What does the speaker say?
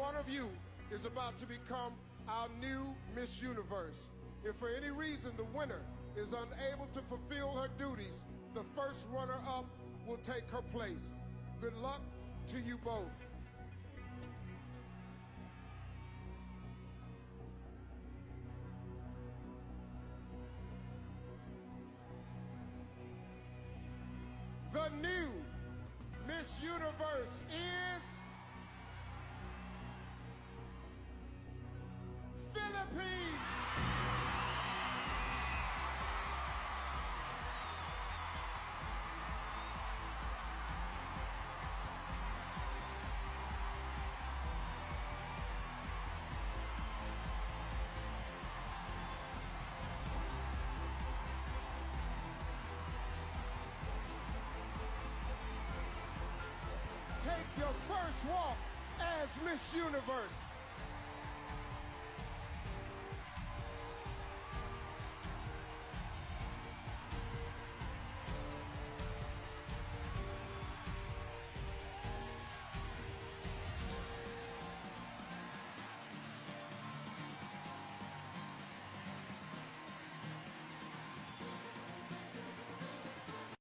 one of you is about to become our new Miss Universe. If for any reason the winner is unable to fulfill her duties, the first runner-up will take her place. Good luck to you both. The new Miss Universe is Philippines. Take your first walk as Miss Universe.